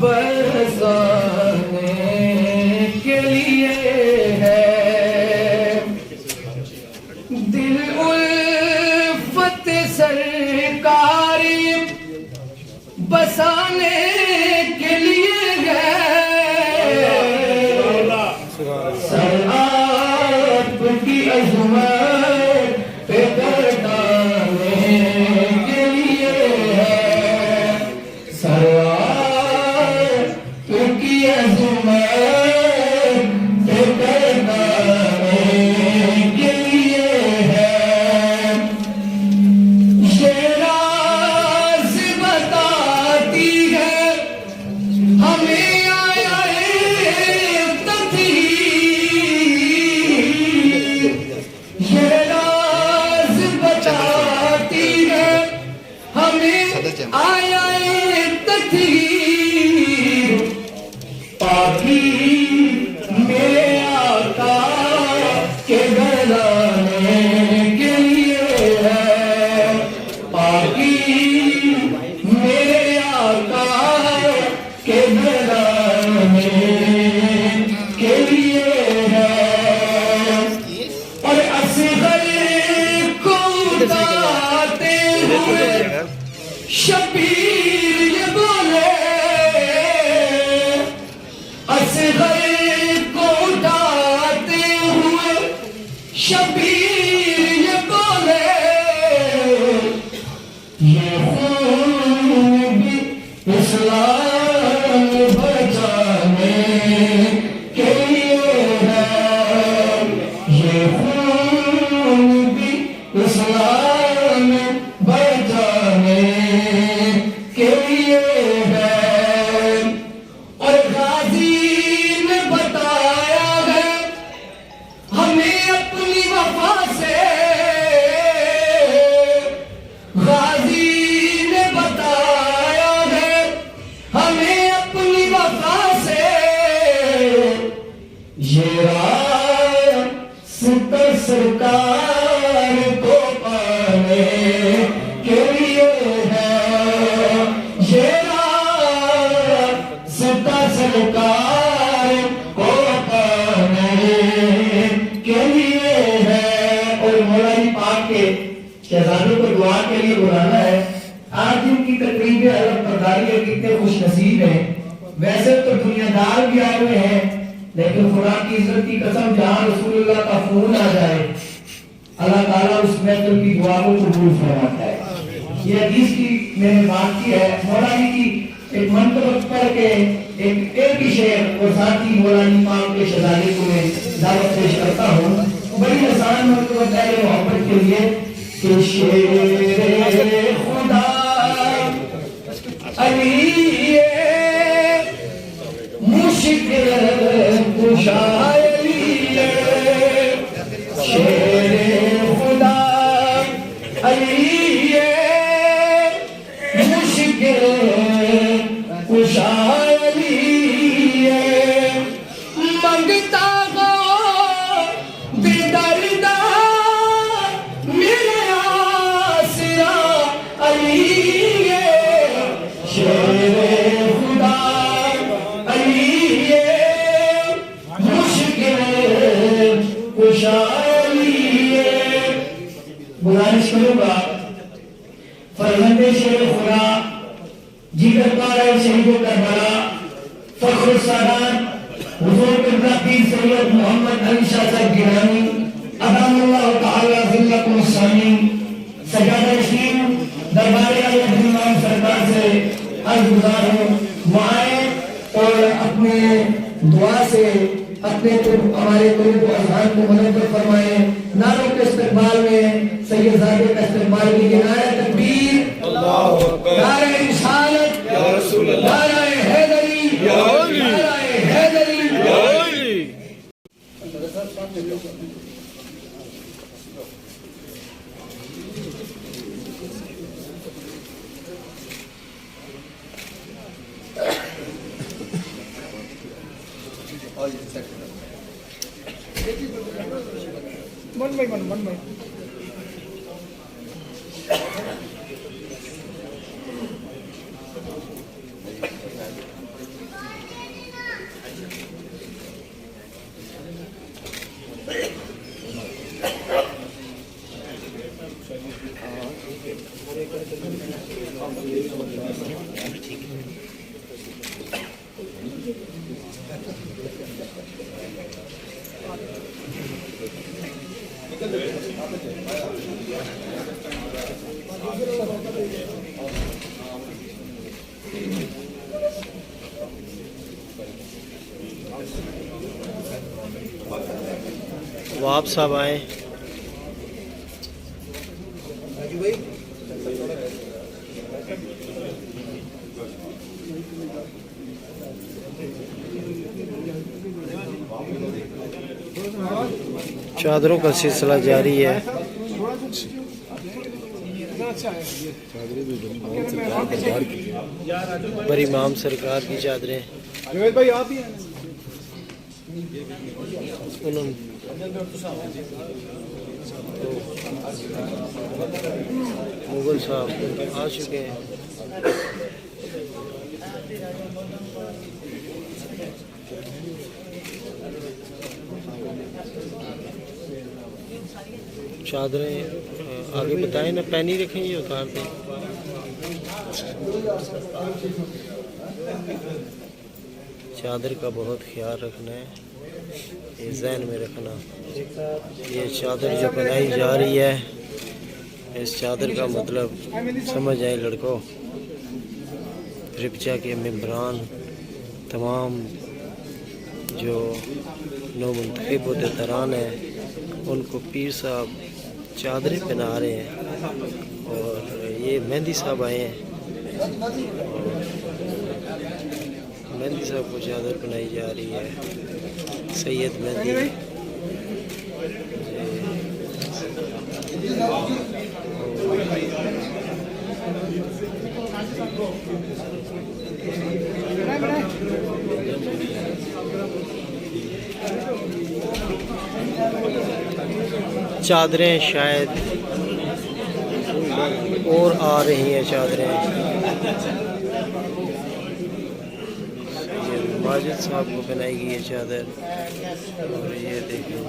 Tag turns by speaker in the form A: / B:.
A: बरसाने के लिए है, दिल उल्फत सरकारी बसाने के लिए है, सर आपकी अज़मत पे करताने के लिए है, सर आपकी अज़मत पे करताने के लिए है। ये राज़ बताती है हमें आया ये राज़ बताती है हमें आया तकदीर, पाकी मेरे आका के गलाने के लिए है, पाकी मेरे आका के गलाने के लिए है। और असग़र को उठाते हुए शबीर ये बोले, असग़र को उठाते हुए शबीर ये बोले, ये खून भी इस्लाम बचाने के लिए है, ये खून भी इस्लाम बचाने के लिए है। और गाज़ी ने बताया है हमें अपनी वफा से, गाज़ी ने बताया है हमें अपनी वफा से, ये रास्ता सरकार को पाने के लिए है, ये रास्ता सरकार को पाने के लिए है। और मौलाना पाक के शहजादों को दुआ के लिए बुलाना है। आज जिनकी तकरीबें अलग प्रकार के कितने खुश नसीब हैं। वैसे तो दुनियादार भी आए हुए हैं, लेकिन खुदा की इज्जत की कसम जहाँ रसूलुल्लाह का फोन आ जाए अल्लाह ताला उस महफिल की दुआ को कबूल फरमाता है। ये हदीस की मैंने बात की है। मौलाना की एक मंतब पढ़ के एक ही शेर और साथ ही मौलाना पाक के शहजादे को मैं दावत पेश करता हूँ। बड़ी आसान मंतब है मोहब्बत के लिए कि शेर खुदा अली मुश्किल कुशायली शेर खुदा अली मुश्किल कुशायली मंगता हो बेदर्दा मेरे आसरा अली शेर खुदा गुजारिश करूंगा फरजंदे शेर खुदा जिगर पारा शहीद करबला फख्र सादात हुजूर किबला पीर सैयद मोहम्मद अली शाह साहब गिलानी अदामल्लाह तआला ज़िल्लकुम सामी सजादा नशीन दरबार आला इमाम सरकार से अर्ज गुजार हूं वो आए और अपने दुआ से अपने हमारे को अज़हान को मदद फरमाए। नारों के इस्तेमाल में सैयदजादे का इस्तेमाल कीजिए। नारे तकबीर अल्लाहु अकबर, नारे रिसालत या रसूल अल्लाह, नारे हैदरी या अली, नारे हैदरी या अली। One by one.
B: वाप साहब आए। चादरों का सिलसिला जारी है। बड़ी इमाम सरकार की चादरें। मुगल साहब आ चुके हैं। चादरें आगे बताएं ना, पहनी रखें ये उतार दें। चादर का बहुत ख्याल रखना है, ये ज़हन में रखना। ये चादर जो बनाई जा रही है, इस चादर का मतलब समझ आए लड़कों। रिपचा के मेंबरान तमाम जो नौमुंतखब अहदेदारान हैं, उनको पीर साहब चादरें पहना रहे हैं। और ये मेहंदी साहब आए हैं, मेहंदी साहब को चादर पहनाई जा रही है। सैयद मेहंदी चादरें शायद और आ रही हैं चादरें। ये माजिद साहब को पहनाई गई है चादर। और ये देखिए